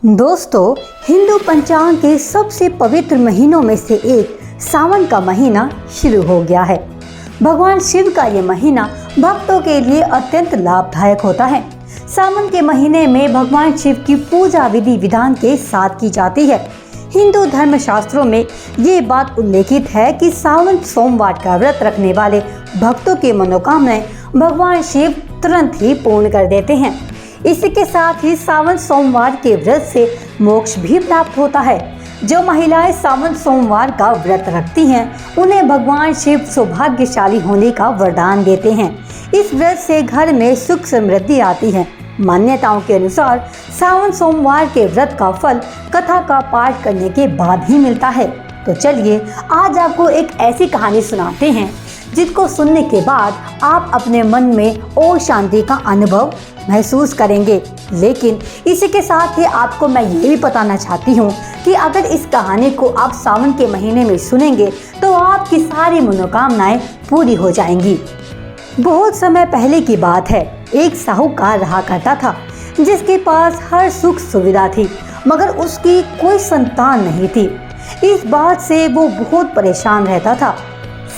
दोस्तों, हिंदू पंचांग के सबसे पवित्र महीनों में से एक सावन का महीना शुरू हो गया है। भगवान शिव का ये महीना भक्तों के लिए अत्यंत लाभदायक होता है। सावन के महीने में भगवान शिव की पूजा विधि विधान के साथ की जाती है। हिंदू धर्म शास्त्रों में ये बात उल्लेखित है कि सावन सोमवार का व्रत रखने वाले भक्तों की मनोकामनाएं भगवान शिव तुरंत ही पूर्ण कर देते हैं। इसी के साथ ही सावन सोमवार के व्रत से मोक्ष भी प्राप्त होता है। जो महिलाएं सावन सोमवार का व्रत रखती हैं, उन्हें भगवान शिव सौभाग्यशाली होने का वरदान देते हैं। इस व्रत से घर में सुख समृद्धि आती है। मान्यताओं के अनुसार सावन सोमवार के व्रत का फल कथा का पाठ करने के बाद ही मिलता है। तो चलिए आज आपको एक ऐसी कहानी सुनाते हैं जिसको सुनने के बाद आप अपने मन में और शांति का अनुभव महसूस करेंगे। लेकिन इसी के साथ ही आपको मैं ये भी बताना चाहती हूँ कि अगर इस कहानी को आप सावन के महीने में सुनेंगे तो आपकी सारी मनोकामनाएं पूरी हो जाएंगी। बहुत समय पहले की बात है। एक साहूकार रहा करता था जिसके पास हर सुख सुविधा थी, मगर उसकी कोई संतान नहीं थी। इस बात से वो बहुत परेशान रहता था।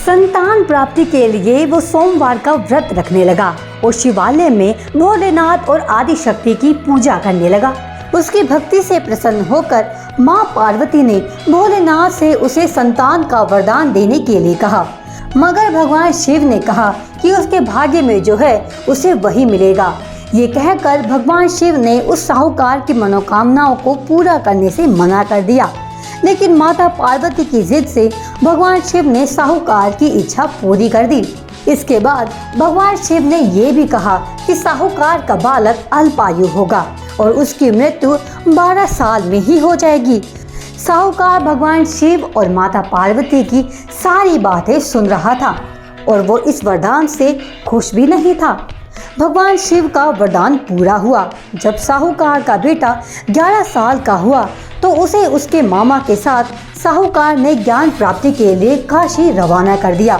संतान प्राप्ति के लिए वो सोमवार का व्रत रखने लगा और शिवालय में भोलेनाथ और आदि शक्ति की पूजा करने लगा। उसकी भक्ति से प्रसन्न होकर माँ पार्वती ने भोलेनाथ से उसे संतान का वरदान देने के लिए कहा, मगर भगवान शिव ने कहा कि उसके भाग्य में जो है उसे वही मिलेगा। ये कहकर भगवान शिव ने उस साहूकार की मनोकामनाओं को पूरा करने से मना कर दिया। लेकिन माता पार्वती की जिद से भगवान शिव ने साहूकार की इच्छा पूरी कर दी। इसके बाद भगवान शिव ने ये भी कहा कि साहूकार का बालक अल्पायु होगा और उसकी मृत्यु 12 साल में ही हो जाएगी। साहूकार भगवान शिव और माता पार्वती की सारी बातें सुन रहा था और वो इस वरदान से खुश भी नहीं था। भगवान शिव का वरदान पूरा हुआ। जब साहूकार का बेटा 11 साल का हुआ तो उसे उसके मामा के साथ साहूकार ने ज्ञान प्राप्ति के लिए काशी रवाना कर दिया।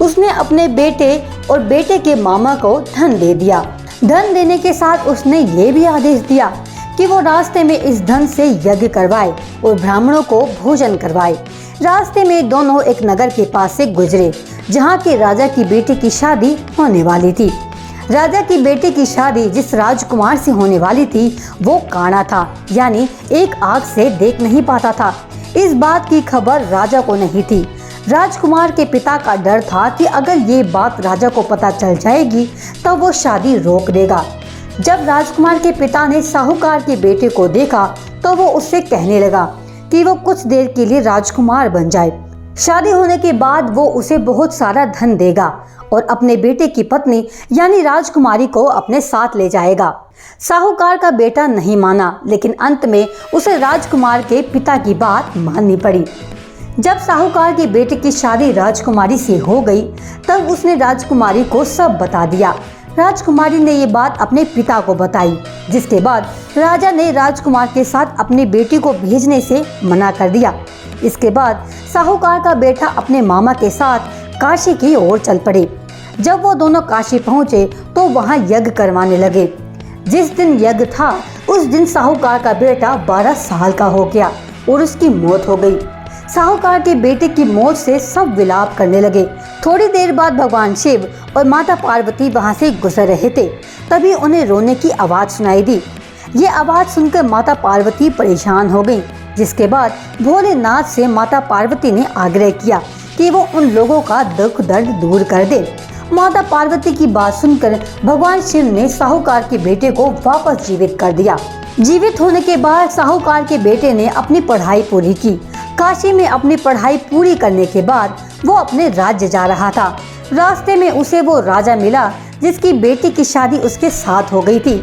उसने अपने बेटे और बेटे के मामा को धन दे दिया। धन देने के साथ उसने ये भी आदेश दिया कि वो रास्ते में इस धन से यज्ञ करवाए और ब्राह्मणों को भोजन करवाए। रास्ते में दोनों एक नगर के पास से गुजरे जहाँ के राजा की बेटी की शादी होने वाली थी। राजा की बेटे की शादी जिस राजकुमार से होने वाली थी वो काना था, यानी एक आंख से देख नहीं पाता था। इस बात की खबर राजा को नहीं थी। राजकुमार के पिता का डर था कि अगर ये बात राजा को पता चल जाएगी तब वो शादी रोक देगा। जब राजकुमार के पिता ने साहूकार के बेटे को देखा तो वो उससे कहने लगा कि वो कुछ देर के लिए राजकुमार बन जाए। शादी होने के बाद वो उसे बहुत सारा धन देगा और अपने बेटे की पत्नी यानी राजकुमारी को अपने साथ ले जाएगा। साहूकार का बेटा नहीं माना, लेकिन अंत में उसे राजकुमार के पिता की बात माननी पड़ी। जब साहूकार के बेटे की शादी राजकुमारी से हो गई तब उसने राजकुमारी को सब बता दिया। राजकुमारी ने ये बात अपने पिता को बताई, जिसके बाद राजा ने राजकुमार के साथ अपनी बेटी को भेजने से मना कर दिया। इसके बाद साहूकार का बेटा अपने मामा के साथ काशी की ओर चल पड़े। जब वो दोनों काशी पहुँचे तो वहाँ यज्ञ करवाने लगे। जिस दिन यज्ञ था उस दिन साहूकार का बेटा 12 साल का हो गया और उसकी मौत हो गई। साहूकार के बेटे की मौत से सब विलाप करने लगे। थोड़ी देर बाद भगवान शिव और माता पार्वती वहाँ से गुजर रहे थे। तभी उन्हें रोने की आवाज़ सुनाई दी। ये आवाज़ सुनकर माता पार्वती परेशान हो गई। जिसके बाद भोलेनाथ से माता पार्वती ने आग्रह किया कि वो उन लोगों का दुख दर्द दूर कर दे। माता पार्वती की बात सुनकर भगवान शिव ने साहूकार के बेटे को वापस जीवित कर दिया। जीवित होने के बाद साहूकार के बेटे ने अपनी पढ़ाई पूरी की। काशी में अपनी पढ़ाई पूरी करने के बाद वो अपने राज्य जा रहा था। रास्ते में उसे वो राजा मिला जिसकी बेटी की शादी उसके साथ हो गई थी।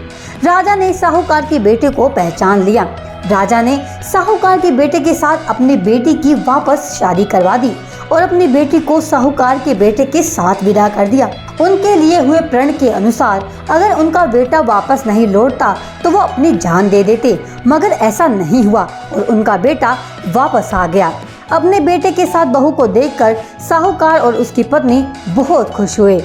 राजा ने साहूकार के बेटे को पहचान लिया। राजा ने साहूकार के बेटे के साथ अपनी बेटी की वापस शादी करवा दी और अपनी बेटी को साहूकार के बेटे के साथ विदा कर दिया। उनके लिए हुए प्रण के अनुसार अगर उनका बेटा वापस नहीं लौटता तो वो अपनी जान दे देते, मगर ऐसा नहीं हुआ और उनका बेटा वापस आ गया। अपने बेटे के साथ बहू को देखकर साहूकार और उसकी पत्नी बहुत खुश हुए।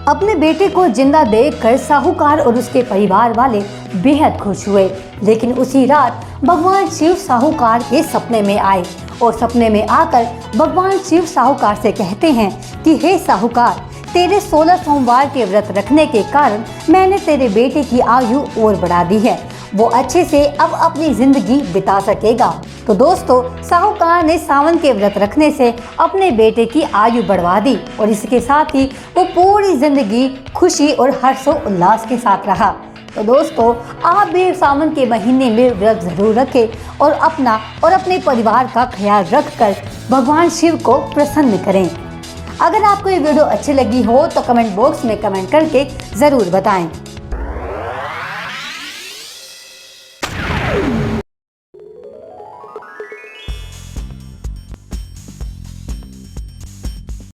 अपने बेटे को जिंदा देखकर साहूकार और उसके परिवार वाले बेहद खुश हुए। लेकिन उसी रात भगवान शिव साहूकार के सपने में आए और सपने में आकर भगवान शिव साहूकार से कहते हैं कि हे साहूकार, तेरे 16 सोमवार के व्रत रखने के कारण मैंने तेरे बेटे की आयु और बढ़ा दी है। वो अच्छे से अब अपनी जिंदगी बिता सकेगा। तो दोस्तों, साहूकार ने सावन के व्रत रखने से अपने बेटे की आयु बढ़वा दी और इसके साथ ही वो पूरी जिंदगी खुशी और हर्षो उल्लास के साथ रहा। तो दोस्तों, आप भी सावन के महीने में व्रत जरूर रखें और अपना और अपने परिवार का ख्याल रखकर भगवान शिव को प्रसन्न करें। अगर आपको ये वीडियो अच्छी लगी हो तो कमेंट बॉक्स में कमेंट करके ज़रूर बताएं।